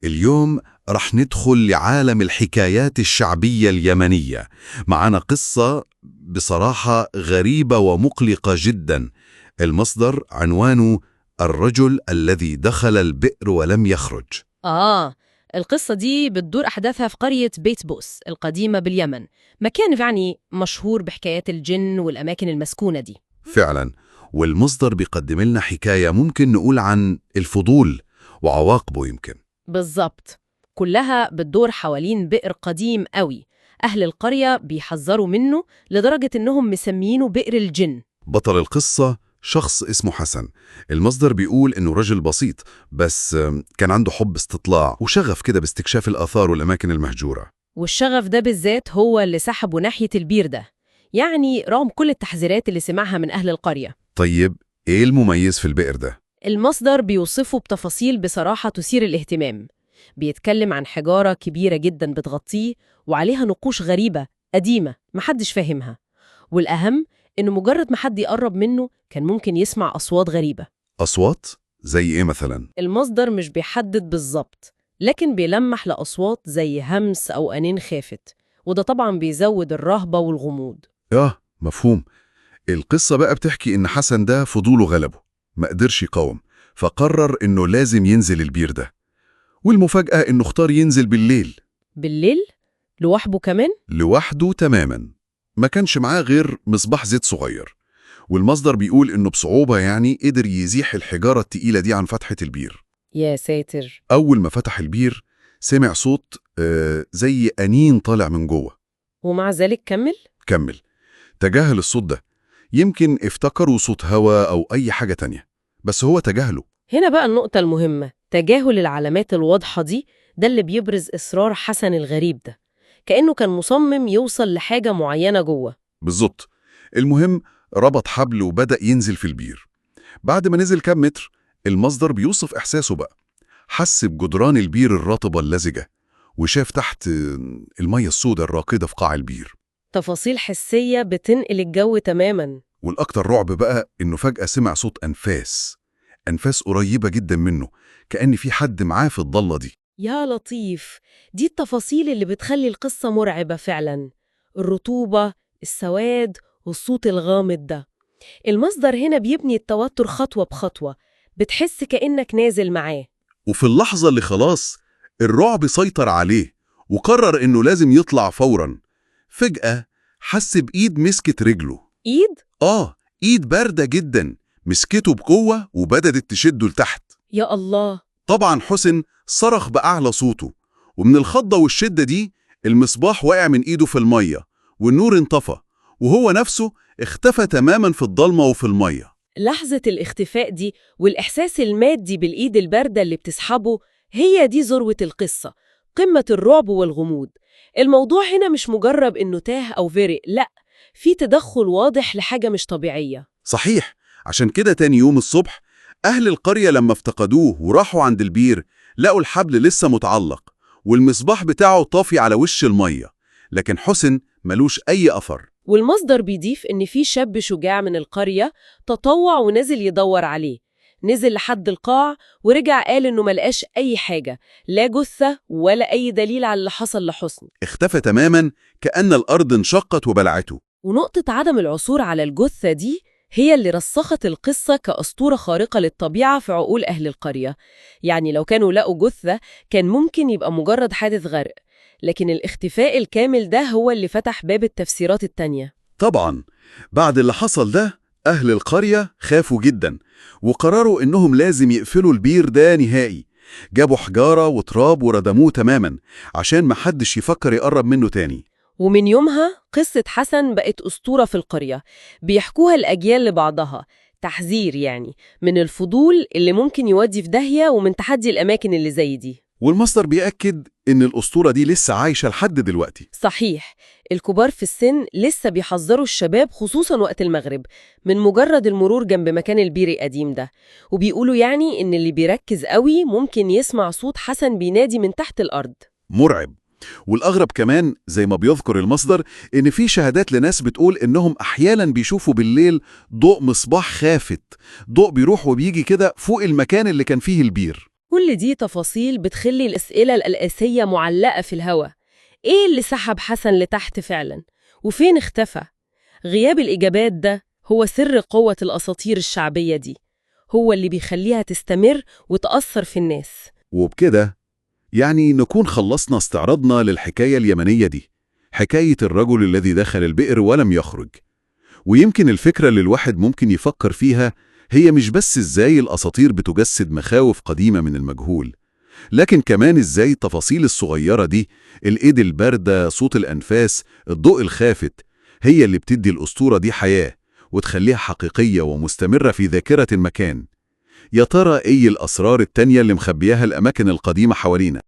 اليوم رح ندخل لعالم الحكايات الشعبية اليمنية. معنا قصة بصراحة غريبة ومقلقة جدا. المصدر عنوانه الرجل الذي دخل البئر ولم يخرج. القصة دي بتدور أحداثها في قرية بيت بؤس القديمة باليمن، مكان يعني مشهور بحكايات الجن والأماكن المسكونة دي. فعلا، والمصدر بيقدم لنا حكاية ممكن نقول عن الفضول وعواقبه يمكن. بالظبط، كلها بتدور حوالين بئر قديم قوي. أهل القرية بيحذروا منه لدرجة إنهم مسميينه بئر الجن. بطل القصة شخص اسمه حسن. المصدر بيقول إنه رجل بسيط، بس كان عنده حب استطلاع وشغف كده باستكشاف الآثار والأماكن المهجورة. والشغف ده بالذات هو اللي سحبه ناحية البير ده، يعني رغم كل التحذيرات اللي سمعها من أهل القرية. طيب، إيه المميز في البئر ده؟ المصدر بيوصفه بتفاصيل بصراحة تثير الاهتمام. بيتكلم عن حجارة كبيرة جدا بتغطيه، وعليها نقوش غريبة قديمة محدش فاهمها. والأهم إنه مجرد ما حد يقرب منه كان ممكن يسمع أصوات غريبة. أصوات؟ زي إيه مثلا؟ المصدر مش بيحدد بالظبط، لكن بيلمح لأصوات زي همس أو أنين خافت، وده طبعا بيزود الرهبة والغموض. مفهوم. القصة بقى بتحكي إن حسن ده فضوله غلبه، ما قدرش يقاوم، فقرر إنه لازم ينزل البير ده. والمفاجأة إنه اختار ينزل بالليل. بالليل؟ لوحده كمان؟ لوحده تماما، ما كانش معاه غير مصباح زيت صغير. والمصدر بيقول إنه بصعوبة يعني قدر يزيح الحجارة التقيلة دي عن فتحة البير. يا ساتر! أول ما فتح البير سمع صوت زي أنين طالع من جوه. ومع ذلك كمل. تجاهل الصوت ده، يمكن افتكروا صوت هوا أو أي حاجة تانية، بس هو تجاهله. هنا بقى النقطة المهمة، تجاهل العلامات الواضحة دي، ده اللي بيبرز إصرار حسن الغريب ده، كأنه كان مصمم يوصل لحاجة معينة جوه. بالظبط. المهم، ربط حبل وبدأ ينزل في البير. بعد ما نزل كام متر، المصدر بيوصف إحساسه بقى. حس بجدران البير الرطبة اللزجة، وشاف تحت المية السوداء الراكدة في قاع البير. تفاصيل حسية بتنقل الجو تماماً. والأكتر رعب بقى إنه فجأة سمع صوت أنفاس قريبة جدا منه، كأن في حد معاه في الضلة دي. يا لطيف، دي التفاصيل اللي بتخلي القصة مرعبة فعلاً. الرطوبة، السواد، والصوت الغامض ده. المصدر هنا بيبني التوتر خطوة بخطوة، بتحس كأنك نازل معاه. وفي اللحظة اللي خلاص الرعب سيطر عليه، وقرر إنه لازم يطلع فوراً. فجأة حس بإيد مسكت رجله. إيد؟ إيد باردة جدا مسكته بقوة وبدأت تشده لتحت. يا الله! طبعا حسن صرخ بأعلى صوته، ومن الخضة والشدة دي المصباح وقع من إيده في المية، والنور انطفى، وهو نفسه اختفى تماما في الضلمة وفي المية. لحظة الاختفاء دي والإحساس المادي بالإيد الباردة اللي بتسحبه، هي دي ذروة القصة، قمة الرعب والغموض. الموضوع هنا مش مجرد إنه تاه أو فرق، لأ، في تدخل واضح لحاجة مش طبيعية. صحيح. عشان كده تاني يوم الصبح أهل القرية لما افتقدوه وراحوا عند البير، لقوا الحبل لسه متعلق والمصباح بتاعه طافي على وش المية، لكن حسن ملوش أي أثر. والمصدر بيضيف إن في شاب شجاع من القرية تطوع ونزل يدور عليه. نزل لحد القاع ورجع قال إنه ملقاش أي حاجة، لا جثة ولا أي دليل على اللي حصل لحسن. اختفى تماما، كأن الأرض انشقت وبلعته. ونقطة عدم العثور على الجثة دي هي اللي رسخت القصة كأسطورة خارقة للطبيعة في عقول أهل القرية. يعني لو كانوا لقوا جثة كان ممكن يبقى مجرد حادث غرق، لكن الاختفاء الكامل ده هو اللي فتح باب التفسيرات التانية. طبعا بعد اللي حصل ده أهل القرية خافوا جدا، وقرروا إنهم لازم يقفلوا البير ده نهائي. جابوا حجارة وتراب وردموه تماما عشان محدش يفكر يقرب منه تاني. ومن يومها قصة حسن بقت أسطورة في القرية، بيحكوها الأجيال لبعضها، تحذير يعني من الفضول اللي ممكن يودي في داهية ومن تحدي الأماكن اللي زي دي. والمصدر بيأكد إن الأسطورة دي لسه عايشة لحد دلوقتي. صحيح، الكبار في السن لسه بيحذروا الشباب خصوصا وقت المغرب من مجرد المرور جنب مكان البير القديم ده، وبيقولوا يعني إن اللي بيركز قوي ممكن يسمع صوت حسن بينادي من تحت الأرض. مرعب. والأغرب كمان زي ما بيذكر المصدر إن في شهادات لناس بتقول إنهم أحيانا بيشوفوا بالليل ضوء مصباح خافت، ضوء بيروح وبيجي كده فوق المكان اللي كان فيه البير. كل دي تفاصيل بتخلي الأسئلة الأساسية معلقة في الهوا. إيه اللي سحب حسن لتحت فعلا؟ وفين اختفى؟ غياب الإجابات ده هو سر قوة الأساطير الشعبية دي، هو اللي بيخليها تستمر وتأثر في الناس. وبكده يعني نكون خلصنا استعراضنا للحكاية اليمنية دي، حكاية الرجل الذي دخل البئر ولم يخرج. ويمكن الفكرة اللي الواحد ممكن يفكر فيها هي مش بس إزاي الأساطير بتجسد مخاوف قديمة من المجهول، لكن كمان إزاي التفاصيل الصغيرة دي، الإيد الباردة، صوت الأنفاس، الضوء الخافت، هي اللي بتدي الأسطورة دي حياة وتخليها حقيقية ومستمرة في ذاكرة المكان. يا ترى إيه الأسرار التانية اللي مخبياها الأماكن القديمة حوالينا؟